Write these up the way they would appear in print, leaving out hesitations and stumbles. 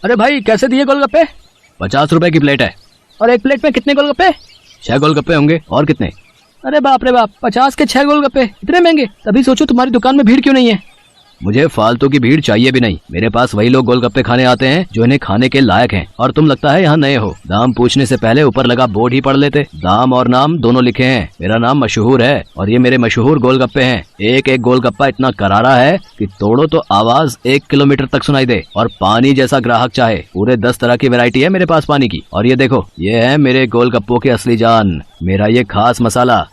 अरे भाई कैसे दिए गोलगप्पे? 50 रुपए की प्लेट है। और एक प्लेट में कितने गोलगप्पे? 6 गोलगप्पे होंगे। और कितने? अरे बाप रे बाप, 50 के 6 गोलगप्पे, इतने महंगे। तभी सोचो तुम्हारी दुकान में भीड़ क्यों नहीं है। मुझे फालतू की भीड़ चाहिए भी नहीं। मेरे पास वही लोग गोलगप्पे खाने आते हैं जो इन्हें खाने के लायक हैं। और तुम लगता है यहाँ नए हो। दाम पूछने से पहले ऊपर लगा बोर्ड ही पढ़ लेते। दाम और नाम दोनों लिखे हैं। मेरा नाम मशहूर है और ये मेरे मशहूर गोलगप्पे हैं। एक एक गोलगप्पा इतना करारा है कि तोड़ो तो आवाज 1 किलोमीटर तक सुनाई दे। और पानी जैसा ग्राहक चाहे। पूरे 10 तरह की वैरायटी है मेरे पास पानी की। और ये देखो, ये है मेरे गोलगप्पों की असली जान, मेरा ये खास मसाला।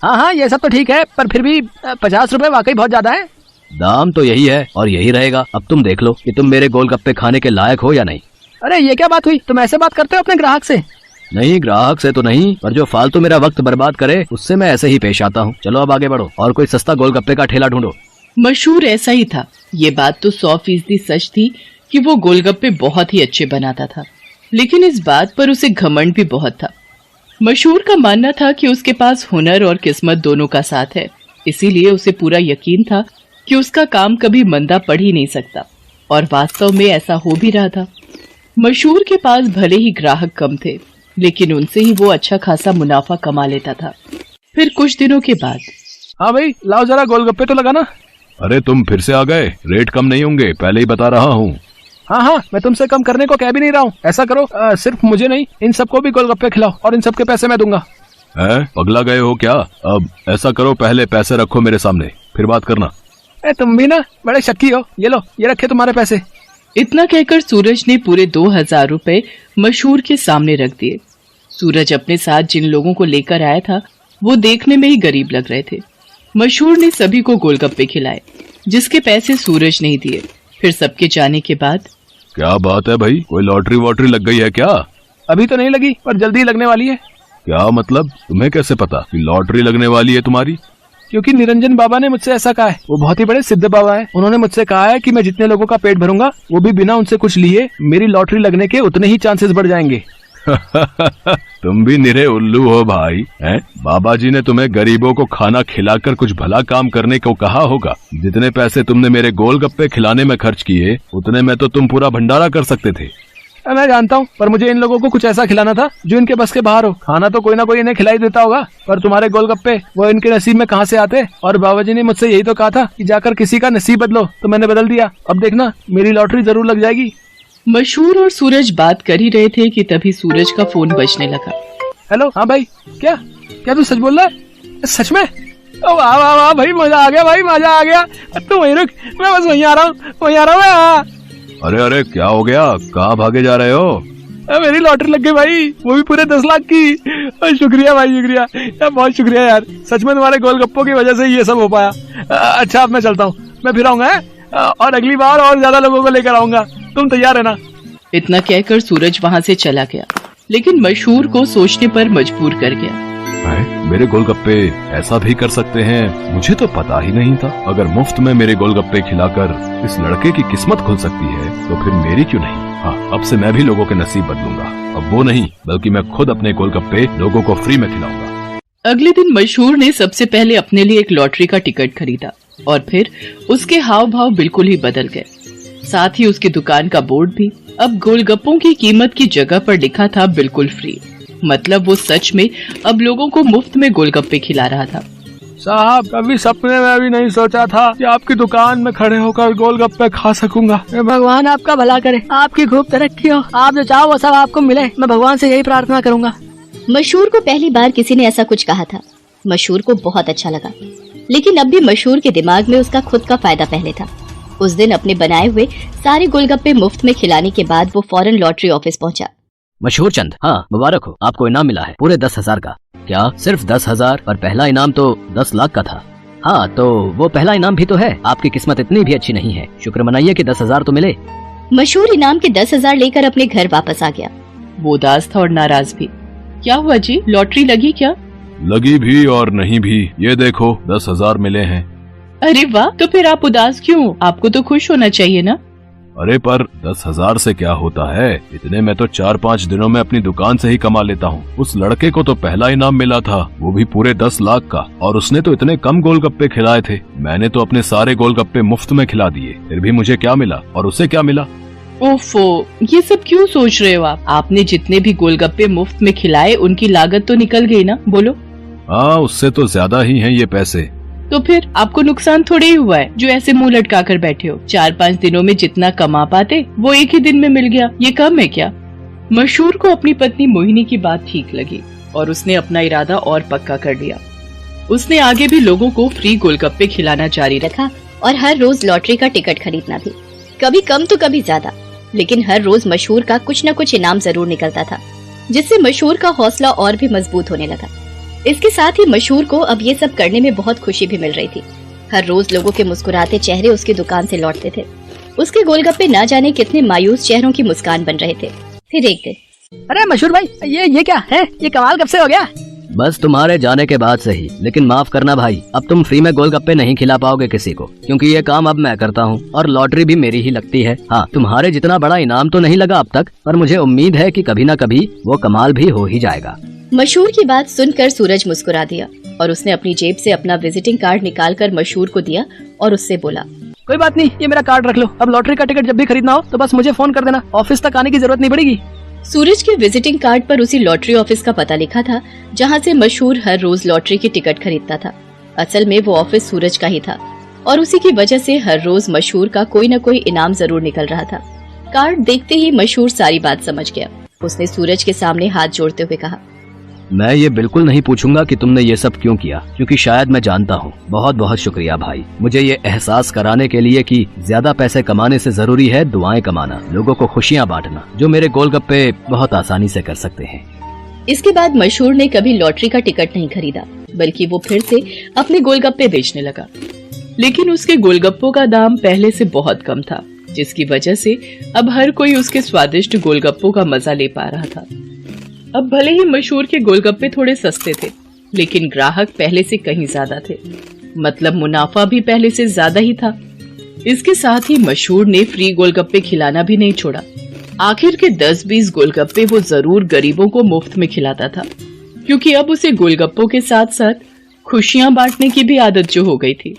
हाँ, ये सब तो ठीक है, पर फिर भी 50 रुपए वाकई बहुत ज्यादा है। दाम तो यही है और यही रहेगा। अब तुम देख लो कि तुम मेरे गोलगप्पे खाने के लायक हो या नहीं। अरे ये क्या बात हुई? तुम ऐसे बात करते हो अपने ग्राहक से? नहीं, ग्राहक से तो नहीं, पर जो फालतू मेरा वक्त बर्बाद करे उससे मैं ऐसे ही पेश आता हूँ। चलो अब आगे बढ़ो और कोई सस्ता गोलगप्पे का ठेला ढूंढो। मशहूर ऐसा ही था। ये बात तो 100% सच थी कि वो गोलगप्पे बहुत ही अच्छे बनाता था, लेकिन इस बात पर उसे घमंड भी बहुत था। मशहूर का मानना था कि उसके पास हुनर और किस्मत दोनों का साथ है, इसीलिए उसे पूरा यकीन था कि उसका काम कभी मंदा पड़ ही नहीं सकता। और वास्तव में ऐसा हो भी रहा था। मशहूर के पास भले ही ग्राहक कम थे, लेकिन उनसे ही वो अच्छा खासा मुनाफा कमा लेता था। फिर कुछ दिनों के बाद, हाँ भाई लाओ जरा गोलगप्पे तो लगाना। अरे तुम फिर से आ गए। रेट कम नहीं होंगे, पहले ही बता रहा हूँ। हाँ, मैं तुमसे कम करने को कह भी नहीं रहा हूँ। ऐसा करो, सिर्फ मुझे नहीं, इन सबको भी गोलगप्पे खिलाओ और इन सबके पैसे मैं दूंगा। पगला गए हो क्या? अब ऐसा करो, पहले पैसे रखो मेरे सामने, फिर बात करना। तुम भी ना बड़े शक्की हो। ये लो, ये रखे तुम्हारे पैसे। इतना कहकर सूरज ने पूरे 2000 रुपए मशहूर के सामने रख दिए। सूरज अपने साथ जिन लोगों को लेकर आया था वो देखने में ही गरीब लग रहे थे। मशहूर ने सभी को गोलगप्पे खिलाए, जिसके पैसे सूरज नहीं दिए। फिर सबके जाने के बाद, क्या बात है भाई, कोई लॉटरी वॉटरी लग गई है क्या? अभी तो नहीं लगी, पर जल्दी लगने वाली है। क्या मतलब? तुम्हें कैसे पता कि लॉटरी लगने वाली है तुम्हारी? क्योंकि निरंजन बाबा ने मुझसे ऐसा कहा है। वो बहुत ही बड़े सिद्ध बाबा है। उन्होंने मुझसे कहा है कि मैं जितने लोगों का पेट भरूंगा, वो भी बिना उनसे कुछ लिए, मेरी लॉटरी लगने के उतने ही चांसेस बढ़ जाएंगे। तुम भी निरे उल्लू हो भाई, हैं? बाबा जी ने तुम्हें गरीबों को खाना खिलाकर कुछ भला काम करने को कहा होगा। जितने पैसे तुमने मेरे गोलगप्पे खिलाने में खर्च किए, उतने में तो तुम पूरा भंडारा कर सकते थे। मैं जानता हूँ, पर मुझे इन लोगों को कुछ ऐसा खिलाना था जो इनके बस के बाहर हो। खाना तो कोई ना कोई इन्हें खिलाई देता होगा, पर तुम्हारे गोलगप्पे वो इनके नसीब में कहाँ से आते? और बाबा जी ने मुझसे यही तो कहा था कि जाकर किसी का नसीब बदलो, तो मैंने बदल दिया। अब देखना, मेरी लॉटरी जरूर लग जाएगी। मशहूर और सूरज बात कर ही रहे थे कि तभी सूरज का फोन बजने लगा। हेलो, हाँ भाई, क्या तू सच बोल रहा है? सच में? वाह वाह वाह भाई, मजा आ गया भाई, मजा आ गया। तू वहीं रुक, मैं बस वहीं आ रहा हूँ। अरे क्या हो गया? कहाँ भागे जा रहे हो? मेरी लॉटरी लग गई भाई, वो भी पूरे 10 लाख की। शुक्रिया भाई, शुक्रिया यार, बहुत शुक्रिया यार। सच में तुम्हारे गोलगप्पों की वजह से ये सब हो पाया। अच्छा अब मैं चलता हूँ, मैं फिर आऊंगा और अगली बार और ज्यादा लोगों को लेकर आऊंगा। तुम तैयार है ना? इतना कहकर सूरज वहाँ से चला गया, लेकिन मशहूर को सोचने पर मजबूर कर गया। मेरे गोलगप्पे ऐसा भी कर सकते हैं, मुझे तो पता ही नहीं था। अगर मुफ्त में मेरे गोलगप्पे खिलाकर इस लड़के की किस्मत खुल सकती है, तो फिर मेरी क्यों नहीं? हाँ, अब से मैं भी लोगों के नसीब बदलूंगा। अब वो नहीं, बल्कि मैं खुद अपने गोलगप्पे लोगों को फ्री में खिलाऊंगा। अगले दिन मशहूर ने सबसे पहले अपने लिए एक लॉटरी का टिकट खरीदा और फिर उसके हाव भाव बिल्कुल ही बदल गए। साथ ही उसकी दुकान का बोर्ड भी अब गोलगप्पों की कीमत की जगह पर लिखा था बिल्कुल फ्री। मतलब वो सच में अब लोगों को मुफ्त में गोलगप्पे खिला रहा था। साहब, कभी सपने में भी नहीं सोचा था कि आपकी दुकान में खड़े होकर गोलगप्पे खा सकूंगा। भगवान आपका भला करे, आपकी खूब तरक्की हो, आप जो चाहो वो सब आपको मिले। मैं भगवान से यही प्रार्थना करूंगा। मशहूर को पहली बार किसी ने ऐसा कुछ कहा था। मशहूर को बहुत अच्छा लगा, लेकिन अब भी मशहूर के दिमाग में उसका खुद का फायदा पहले था। उस दिन अपने बनाए हुए सारे गोलगप्पे मुफ्त में खिलाने के बाद वो फौरन लॉटरी ऑफिस पहुंचा। मशहूर चंद, हाँ मुबारक हो, आपको इनाम मिला है पूरे 10,000 का। क्या सिर्फ 10,000? पर पहला इनाम तो 10 लाख का था। हाँ, तो वो पहला इनाम भी तो है। आपकी किस्मत इतनी भी अच्छी नहीं है, शुक्र मनाइए कि 10,000 तो मिले। मशहूर इनाम के 10,000 लेकर अपने घर वापस आ गया। वो उदास था और नाराज भी। क्या हुआ जी, लॉटरी लगी क्या? लगी भी और नहीं भी, ये देखो 10,000 मिले हैं। अरे वाह, तो फिर आप उदास क्यों? आपको तो खुश होना चाहिए ना। अरे पर 10,000 से क्या होता है? इतने में तो 4-5 दिनों में अपनी दुकान से ही कमा लेता हूँ। उस लड़के को तो पहला इनाम मिला था, वो भी पूरे 10 लाख का, और उसने तो इतने कम गोलगप्पे खिलाए थे। मैंने तो अपने सारे गोलगप्पे मुफ्त में खिला दिए, फिर भी मुझे क्या मिला और उसे क्या मिला? ओफो, ये सब क्यों सोच रहे हो आप? आपने जितने भी गोलगप्पे मुफ्त में खिलाए उनकी लागत तो निकल गई ना, बोलो। हाँ, उससे तो ज्यादा ही हैं ये पैसे। तो फिर आपको नुकसान थोड़े ही हुआ है जो ऐसे मुंह लटका कर बैठे हो। 4-5 दिनों में जितना कमा पाते वो एक ही दिन में मिल गया, ये कम है क्या? मशहूर को अपनी पत्नी मोहिनी की बात ठीक लगी और उसने अपना इरादा और पक्का कर लिया। उसने आगे भी लोगों को फ्री गोलगप्पे खिलाना जारी रखा और हर रोज लॉटरी का टिकट खरीदना भी, कभी कम तो कभी ज्यादा, लेकिन हर रोज मशहूर का कुछ न कुछ इनाम जरूर निकलता था, जिससे मशहूर का हौसला और भी मजबूत होने लगा। इसके साथ ही मशहूर को अब ये सब करने में बहुत खुशी भी मिल रही थी। हर रोज लोगों के मुस्कुराते चेहरे उसकी दुकान से लौटते थे। उसके गोलगप्पे न जाने कितने मायूस चेहरों की मुस्कान बन रहे थे। फिर एक दिन, अरे मशहूर भाई, ये क्या है? ये कमाल कब से हो गया? बस तुम्हारे जाने के बाद से ही। लेकिन माफ करना भाई, अब तुम फ्री में गोलगप्पे नहीं खिला पाओगे किसी को, क्योंकि ये काम अब मैं करता हूँ और लॉटरी भी मेरी ही लगती है। हाँ, तुम्हारे जितना बड़ा इनाम तो नहीं लगा अब तक, पर मुझे उम्मीद है कि कभी न कभी वो कमाल भी हो ही जाएगा। मशहूर की बात सुनकर सूरज मुस्कुरा दिया और उसने अपनी जेब से अपना विजिटिंग कार्ड निकालकर मशहूर को दिया और उससे बोला, कोई बात नहीं, ये मेरा कार्ड रख लो। अब लॉटरी का टिकट जब भी खरीदना हो तो बस मुझे फोन कर देना, ऑफिस तक आने की जरूरत नहीं पड़ेगी। सूरज के विजिटिंग कार्ड पर उसी लॉटरी ऑफिस का पता लिखा था जहां से मशहूर हर रोज लॉटरी की टिकट खरीदता था। असल में वो ऑफिस सूरज का ही था और उसी की वजह से हर रोज मशहूर का कोई न कोई इनाम जरूर निकल रहा था। कार्ड देखते ही मशहूर सारी बात समझ गया। उसने सूरज के सामने हाथ जोड़ते हुए कहा, मैं ये बिल्कुल नहीं पूछूंगा कि तुमने ये सब क्यों किया, क्योंकि शायद मैं जानता हूँ। बहुत बहुत शुक्रिया भाई, मुझे ये एहसास कराने के लिए कि ज्यादा पैसे कमाने से जरूरी है दुआएं कमाना, लोगों को खुशियाँ बांटना, जो मेरे गोलगप्पे बहुत आसानी से कर सकते हैं। इसके बाद मशहूर ने कभी लॉटरी का टिकट नहीं खरीदा, बल्कि वो फिर से अपने गोलगप्पे बेचने लगा। लेकिन उसके गोलगप्पों का दाम पहले से बहुत कम था, जिसकी वजह से अब हर कोई उसके स्वादिष्ट गोलगप्पों का मजा ले पा रहा था। अब भले ही मशहूर के गोलगप्पे थोड़े सस्ते थे, लेकिन ग्राहक पहले से कहीं ज्यादा थे, मतलब मुनाफा भी पहले से ज्यादा ही था। इसके साथ ही मशहूर ने फ्री गोलगप्पे खिलाना भी नहीं छोड़ा। आखिर के 10-20 गोलगप्पे वो जरूर गरीबों को मुफ्त में खिलाता था, क्योंकि अब उसे गोलगप्पों के साथ साथ खुशियां बांटने की भी आदत जो हो गई थी।